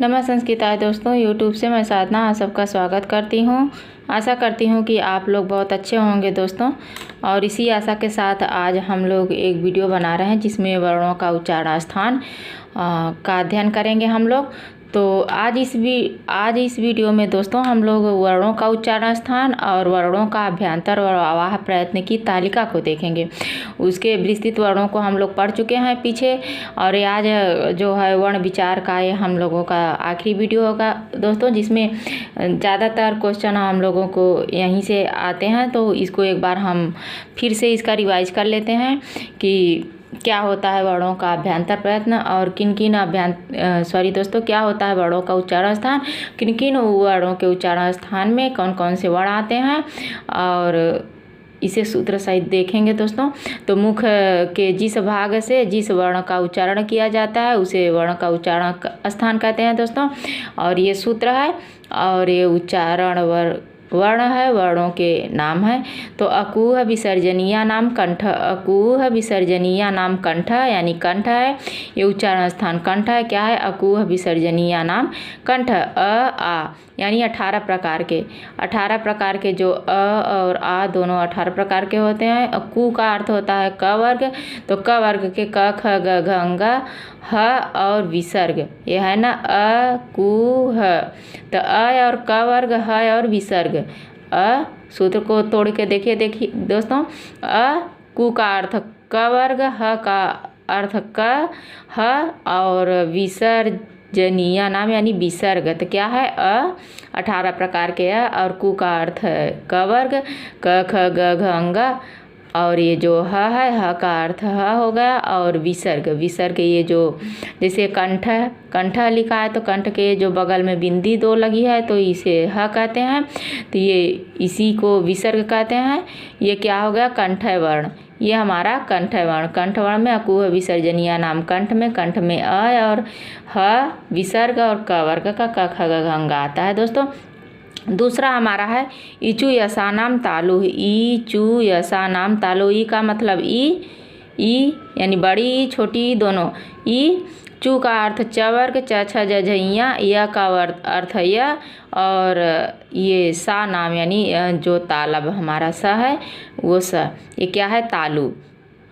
नमः संस्कृताय दोस्तों, यूट्यूब से मैं साधना आप सबका स्वागत करती हूँ। आशा करती हूँ कि आप लोग बहुत अच्छे होंगे दोस्तों। और इसी आशा के साथ आज हम लोग एक वीडियो बना रहे हैं जिसमें वर्णों का उच्चारण स्थान का अध्ययन करेंगे हम लोग। तो आज इस वीडियो में दोस्तों हम लोग वर्णों का उच्चारण स्थान और वर्णों का अभ्यंतर और आवाह प्रयत्न की तालिका को देखेंगे। उसके विस्तृत वर्णों को हम लोग पढ़ चुके हैं पीछे, और आज जो है वर्ण विचार का ये हम लोगों का आखिरी वीडियो होगा दोस्तों, जिसमें ज़्यादातर क्वेश्चन हम लोगों को यहीं से आते हैं। तो इसको एक बार हम फिर से इसका रिवाइज कर लेते हैं कि क्या होता है वर्णों का अभ्यंतर प्रयत्न और क्या होता है वर्णों का उच्चारण स्थान, किन किन वर्णों के उच्चारण स्थान में कौन कौन से वर्ण आते हैं, और इसे सूत्र सहित देखेंगे दोस्तों। तो मुख के जिस भाग से जिस वर्ण का उच्चारण किया जाता है उसे वर्ण का उच्चारण स्थान कहते हैं दोस्तों। और ये सूत्र है और ये उच्चारण वर्ण है, वर्णों के नाम है। तो अकूह विसर्जनीय नाम कंठ, अकूह विसर्जनीय नाम कंठ यानी कंठ है, ये उच्चारण स्थान कंठ है। क्या है? अकूह विसर्जनीय नाम कंठ। आ यानी 18 प्रकार के जो अ और आ दोनों 18 प्रकार के होते हैं। कु का अर्थ होता है क वर्ग, तो क वर्ग के क ख ग घ अंग ह और विसर्ग, ये है ना अ कु ह। तो अ और क वर्ग, ह और विसर्ग। अ सूत्र को तोड़ के देखिए दोस्तों। अ कु का अर्थ क वर्ग, ह का अर्थ क ह और विसर्जनीय नाम यानी विसर्ग। तो क्या है? 18 प्रकार के और कु का अर्थ है क वर्ग, क ख ग घ अंग, और ये जो ह है, ह का अर्थ ह हो गया, और विसर्ग ये जो जैसे कंठ लिखा है तो कंठ के जो बगल में बिंदी 2 लगी है तो इसे ह कहते हैं, तो ये इसी को विसर्ग कहते हैं। ये क्या हो गया? कंठ वर्ण। ये हमारा कंठ वर्ण। कंठ वर्ण में अकूह विसर्जनीय नाम कंठ में अ और ह विसर्ग और क वर्ग का क ख ग घ अंग आता है दोस्तों। दूसरा हमारा है इचु यसा नाम तालु। इचु यसा नाम तालु। ई का मतलब ई यानी बड़ी ई छोटी ई दोनों। ई चू का अर्थ च वर्ग, च छ ज झइया, य का अर्थ य, और ये सा नाम यानी जो तालब हमारा स है वो स। ये क्या है? तालु।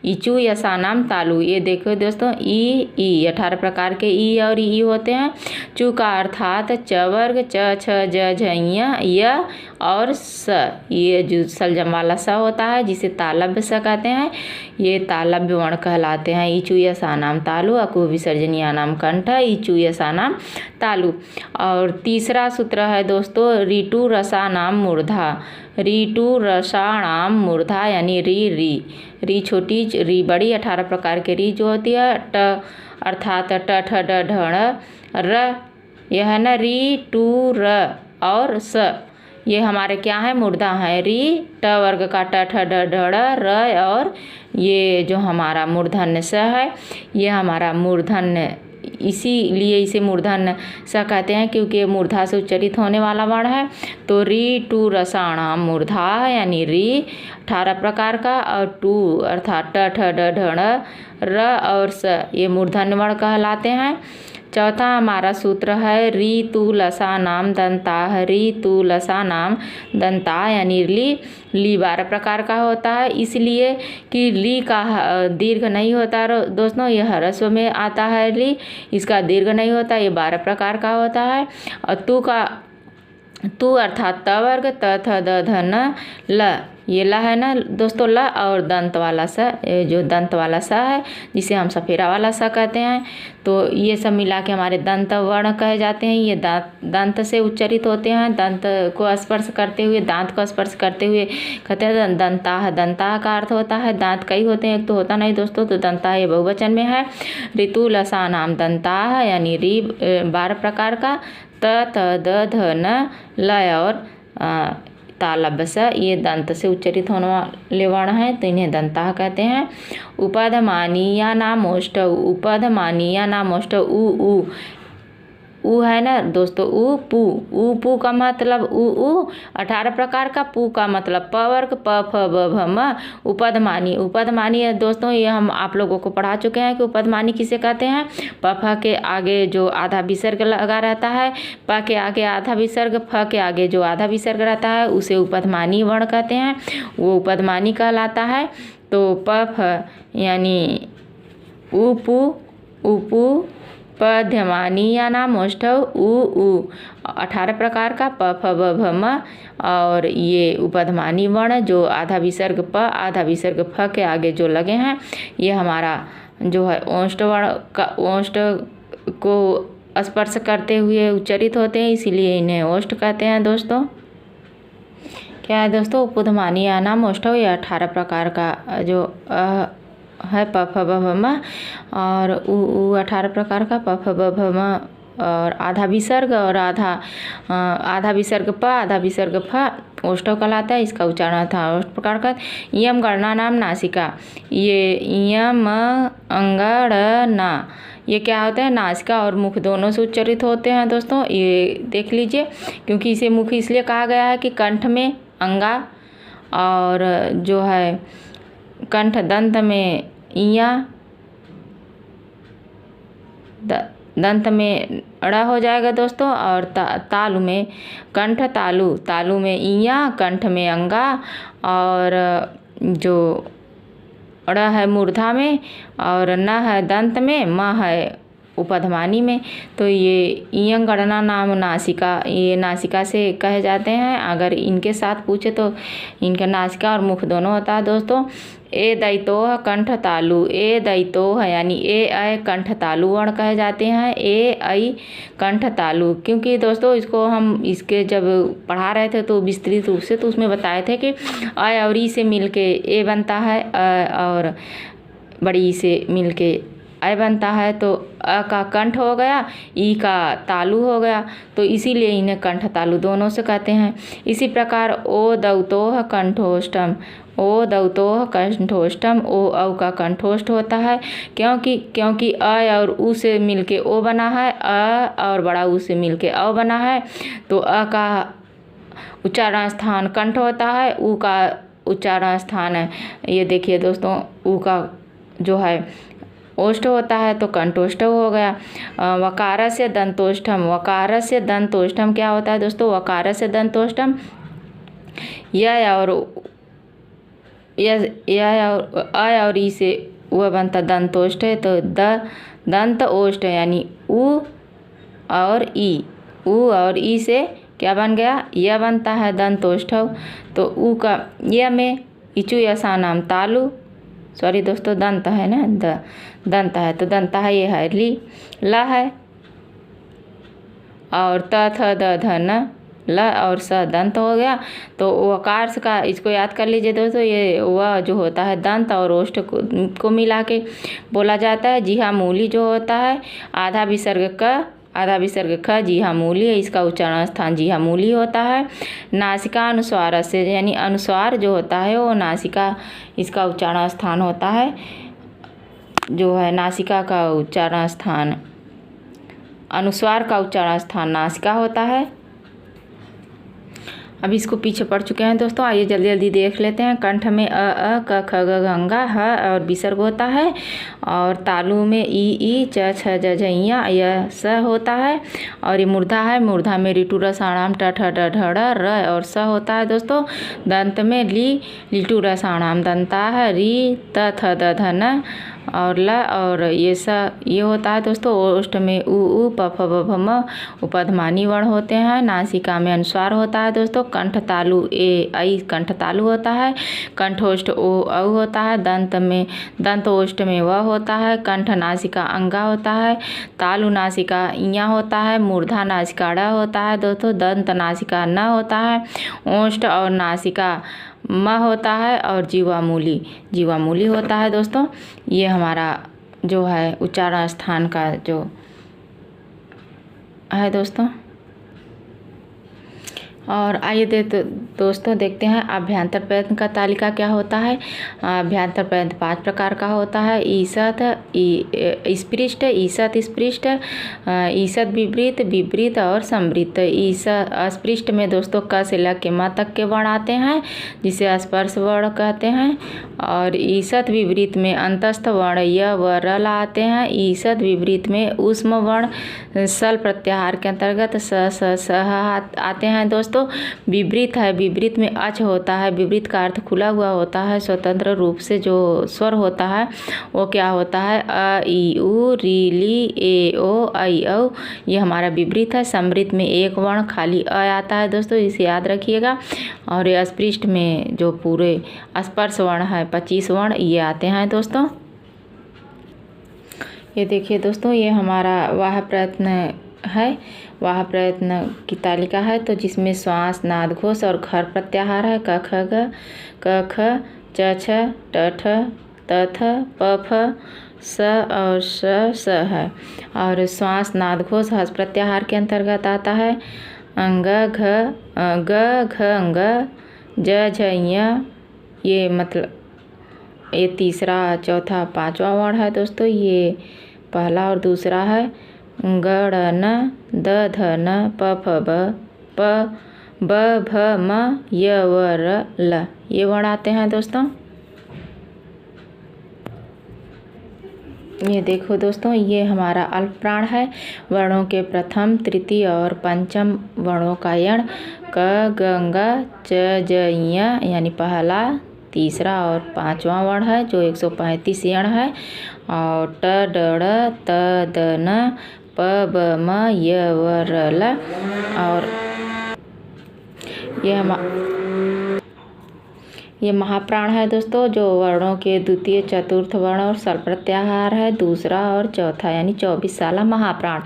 इचू यसा नाम तालु। ये देखो दोस्तों, ई 18 प्रकार के ई और ई होते हैं। चू का अर्थात च वर्ग, च छ ज झइया, य और स, ये जो सलजम वाला स होता है जिसे तालब्य स कहते हैं, ये तालब्य वर्ण कहलाते हैं। इचू यसा नाम तालु, अकूह विसर्जनीय नाम कंठ, इचू यसा नाम तालु। और तीसरा सूत्र है दोस्तों ऋतु रसा नाम मूर्धा। ऋतु रसाणाम मूर्धा यानी री छोटी री बड़ी, 18 प्रकार के री जो होती है। ट अर्थात ट ठ ड ढ र, यह है ना री टू र और स, ये हमारे क्या है? मूर्धा है। री ट वर्ग का ट ठ ड ढ र, और ये जो हमारा मूर्धन्य स है ये हमारा मूर्धन्य, इसीलिए इसे मूर्धन्य स कहते हैं क्योंकि मूर्धा से उच्चरित होने वाला वर्ण है। तो री टू रसाणाम मूर्धा है यानी री 18 प्रकार का, और टू अर्थात ट ठ ड ढ र और स, ये मूर्धन्य वर्ण कहलाते हैं। चौथा हमारा सूत्र है री तू लसा नाम दंता। री तू लसा नाम दंता यानी ली 12 प्रकार का होता है, इसलिए कि ली का दीर्घ नहीं होता दोस्तों, ये ह्रस्व में आता है ली, इसका दीर्घ नहीं होता, ये 12 प्रकार का होता है। और तू अर्थात त वर्ग, त थ द ध न ल, ये ल है ना दोस्तों ल, और दंत वाला स, जो दंत वाला स है जिसे हम सफेरा वाला स कहते हैं। तो ये सब मिला के हमारे दंत वर्ण कहे जाते हैं। ये दंत से उच्चरित होते हैं, दंत को स्पर्श करते हुए, दांत को स्पर्श करते हुए कहते हैं दंता। दंता का अर्थ होता है दांत कई होते हैं, एक तो होता नहीं दोस्तों, तो दंता ये बहुवचन में है। ऋतु लसा नाम दंता यानी री 12 प्रकार का, त थ द ध न ल और तालब्य स, ये दंत से उच्चरित होने वाले वर्ण हैं, तो इन्हें दंता कहते हैं। उपधमानीय नामोष्ट। उपधमानीय नामोष्ट उ ऊ है ना दोस्तों, ऊ पू का मतलब ऊ 18 प्रकार का, पू का मतलब प वर्ग, प फ ब भ म। उपधमानी है दोस्तों, ये हम आप लोगों को पढ़ा चुके हैं कि उपधमानी किसे कहते हैं। प फ के आगे जो आधा विसर्ग लगा रहता है, प के आगे आधा विसर्ग, फ के आगे जो आधा विसर्ग रहता है उसे उपधमानी वर्ण कहते हैं, वो उपधमानी कहलाता है। तो प फ यानी उपू, उपू पध्यमानी या नाम ओष्ठव ऊ 18 प्रकार का, प फ ब भ म। और ये उपधमानी वर्ण जो आधा विसर्ग प आधा विसर्ग फ के आगे जो लगे हैं, ये हमारा जो है ओष्ठ वर्ण का, ओष्ठ को स्पर्श करते हुए उच्चारित होते हैं, इसीलिए इन्हें ओष्ठ कहते हैं दोस्तों। क्या है दोस्तों, उपधमानी या नाम ओष्ठव ये 18 प्रकार का जो है प फ ब भ म, और ऊ 18 प्रकार का प फ ब भ म, और आधा विसर्ग और आधा विसर्ग प आधा विसर्ग फ ओष्ठव कहलाता है। इसका उच्चारण था ओष्ठ प्रकार का। यम गणना नाम नासिका, ये यम अंगणना ये क्या होता है, नासिका और मुख दोनों से उच्चारित होते हैं दोस्तों, ये देख लीजिए। क्योंकि इसे मुख इसलिए कहा गया है कि कंठ में अंगा और जो है कंठ दंत में इया, दंत में अड़ा हो जाएगा दोस्तों, और तालु में कंठ, तालु में इया, कंठ में अंगा, और जो अड़ा है मूर्धा में, और न है दंत में, म है उपधमानी में। तो ये इयं गणना नाम नासिका, ये नासिका से कहे जाते हैं। अगर इनके साथ पूछे तो इनका नासिका और मुख दोनों होता है दोस्तों। ए दैतोह कंठ तालु, ए दैतोह यानी ए ऐ कंठ तालु वर्ण कहे जाते हैं, ए ऐ कंठ तालु। क्योंकि दोस्तों इसको हम इसके जब पढ़ा रहे थे तो विस्तृत रूप से, तो उसमें बताए थे कि अ और ई से मिलके ए बनता है, और बड़ी ई से मिलके ऐ बनता है, तो अ का कंठ हो गया, ई का तालु हो गया, तो इसीलिए इन्हें कंठ तालु दोनों से कहते हैं। इसी प्रकार ओ दौतोह कंठोष्टम, ओ दौतोह कंठोष्टम, ओ औ का कंठोष्ठ होता है। क्योंकि अ और उ से मिलके ओ बना है, अ और बड़ा उ से मिलके अ बना है, तो अ का उच्चारण स्थान कंठ होता है, उ का उच्चारण स्थान है, ये देखिए दोस्तों, उ का जो है ओष्ठ होता है, तो कंठोष्ठ हो गया। वकारस्य दंतोष्ठम, वकारस्य दंतोष्ठम क्या होता है दोस्तों, वकारस्य दंतोष्ठम यह और अ और ई से वह बनता दंतोष्ठ है, तो दंत ओष्ठ यानी उ और ई, उ और ई से क्या बन गया, यह बनता है दंतोष्ठव। तो उ का य में इचु यसा नाम तालु, सॉरी दोस्तों दंत है ना, दंत है, तो दंत है ये है ली, ल है, और त थ द ध न, ल और स दंत हो गया। तो वकार का इसको याद कर लीजिए दोस्तों, ये वह जो होता है दंत और ओष्ठ को मिला के बोला जाता है। जी हाँ मूली जो होता है आधा विसर्ग क आधा विसर्ग ख, जी हाँ मूली है, इसका उच्चारण स्थान जी हाँ मूली होता है। नासिका अनुस्वार से, यानी अनुस्वार जो होता है वो नासिका, इसका उच्चारण स्थान होता है, जो है नासिका का उच्चारण स्थान, अनुस्वार का उच्चारण स्थान नासिका होता है। अब इसको पीछे पढ़ चुके हैं दोस्तों, आइए जल्दी जल्दी देख लेते हैं। कंठ में अ क ख ग घ ह और विसर्ग होता है, और तालु में ई च छ ज झ ञ य स होता है, और ये मूर्धा है, मूर्धा में ऋटु रसाणाम ट ठ ड ढ ड़ र और स होता है दोस्तों। दंत में लिटु रसाणाम दंता है, री त थ द ध न और ल, और ये स ये होता है दोस्तों। ओष्ठ में उ प फ ब भ म उपधमानी वर्ण होते हैं। नासिका में अनुस्वार होता है दोस्तों। कंठ तालु ए ऐ कंठ तालु होता है। कंठोष्ठ ओ औ होता है। दंत ओष्ठ में व होता है। कंठ नासिका अंगा होता है। तालु नासिका इया होता है। मूर्धा नासिका ड़ होता है दोस्तों। दंत नासिका न होता है। ओष्ठ और नासिका म होता है, और जीवा मूली होता है दोस्तों। ये हमारा जो है उच्चारण स्थान का जो है दोस्तों। और आइए दोस्तों देखते हैं अभ्यंतर प्रयत्न का तालिका क्या होता है। अभ्यंतर प्रयत्न 5 प्रकार का होता है। ईसत स्पृष्ट, ईसत स्पृष्ट, ईसत विपरीत, विपरीत और समृत। ईसत अस्पृष्ट में दोस्तों क से ल के म तक के वर्ण आते हैं जिसे स्पर्श वर्ण कहते हैं। और ईसत विपरीत में अंतस्थ वर्ण य व र ला आते हैं। ईसत विपरीत में ऊष्म वर्ण सल प्रत्याहार के अंतर्गत स आते हैं दोस्तों। विपरीत है, विपरीत में अच होता है। विपरीत का अर्थ खुला हुआ होता है। स्वतंत्र रूप से जो स्वर होता है वो क्या होता है, अ ई उ री ली ए ओ ऐ औ। ये हमारा विपरीत है। समृत में एक वर्ण खाली अ आता है दोस्तों, इसे याद रखिएगा। और ये अस्पृष्ट में जो पूरे स्पर्श वर्ण है 25 वर्ण ये आते हैं दोस्तों। ये देखिए दोस्तों, ये हमारा वाह प्रयत्न है। वाह प्रयत्न की तालिका है तो जिसमें श्वास, नाद घोष और खर प्रत्याहार है। क ख ग, क ख, च छ, ट ठ, त थ, प फ, स और स है। और श्वास, नाद घोष हस प्रत्याहार के अंतर्गत आता है। अंग घ, ग घ अंग, ज झ य। ये मतलब ये तीसरा, चौथा, 5वां वर्ण है दोस्तों। ये पहला और दूसरा है। ग ड़ न, द ध न, प फ ब, प ब भ म, य व र ल। ये वर्ण आते हैं दोस्तों। ये देखो दोस्तों, ये हमारा अल्प प्राण है। वर्णों के प्रथम, तृतीय और पंचम वर्णों का यण क ग ग च ज य यानी पहला, तीसरा और 5वां वर्ण है जो 135 यण है। और ट ड ड़ त द न, प ब म, य व र ल। और ये महाप्राण है दोस्तों, जो वर्णों के द्वितीय, चतुर्थ वर्ण और सल प्रत्याहार है। दूसरा और चौथा यानी 24 साला महाप्राण।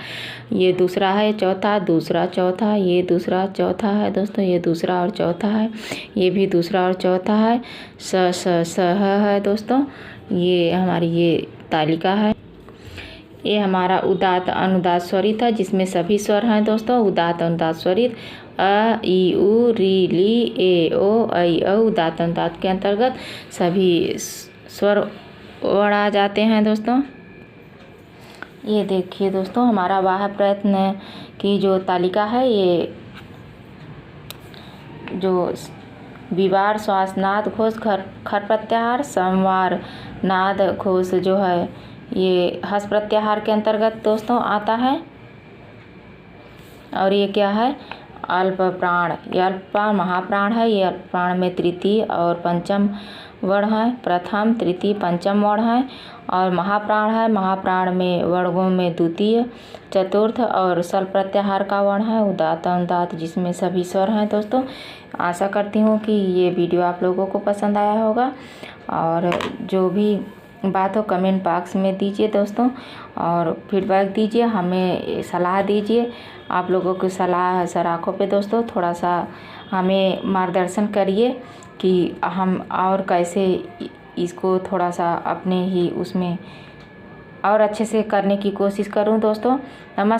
ये दूसरा है, चौथा, दूसरा चौथा, ये दूसरा चौथा है दोस्तों। ये दूसरा और चौथा है। ये भी दूसरा और चौथा है। स है दोस्तों। ये हमारी ये तालिका है। ये हमारा उदात्त अनुदात स्वरित है जिसमें सभी स्वर हैं दोस्तों। उदात्त अनुदात स्वरित अ ई उ री ली ए ओ ऐ औ। उदात्त अनुदात के अंतर्गत सभी स्वर वर्ण आ जाते हैं दोस्तों। ये देखिए दोस्तों, हमारा वाह प्रयत्न की जो तालिका है, ये जो विवार, श्वास, नाद घोष, खर प्रत्याहार, संवार, नाद घोष जो है ये हस प्रत्याहार के अंतर्गत दोस्तों आता है। और ये क्या है, अल्प प्राण। ये अल्प महाप्राण है। ये अल्प प्राण में तृतीय और पंचम वर्ण है। प्रथम, तृतीय, पंचम वर्ण है। और महाप्राण है। महाप्राण में वर्गों में द्वितीय, चतुर्थ और सल प्रत्याहार का वर्ण है। उदात्त अनुदात्त जिसमें सभी स्वर हैं दोस्तों। आशा करती हूँ कि ये वीडियो आप लोगों को पसंद आया होगा। और जो भी बात हो कमेंट बॉक्स में दीजिए दोस्तों, और फीडबैक दीजिए, हमें सलाह दीजिए। आप लोगों की सलाह सराखों पे दोस्तों, थोड़ा सा हमें मार्गदर्शन करिए कि हम और कैसे इसको थोड़ा सा अपने ही उसमें और अच्छे से करने की कोशिश करूं दोस्तों। नमस्कार।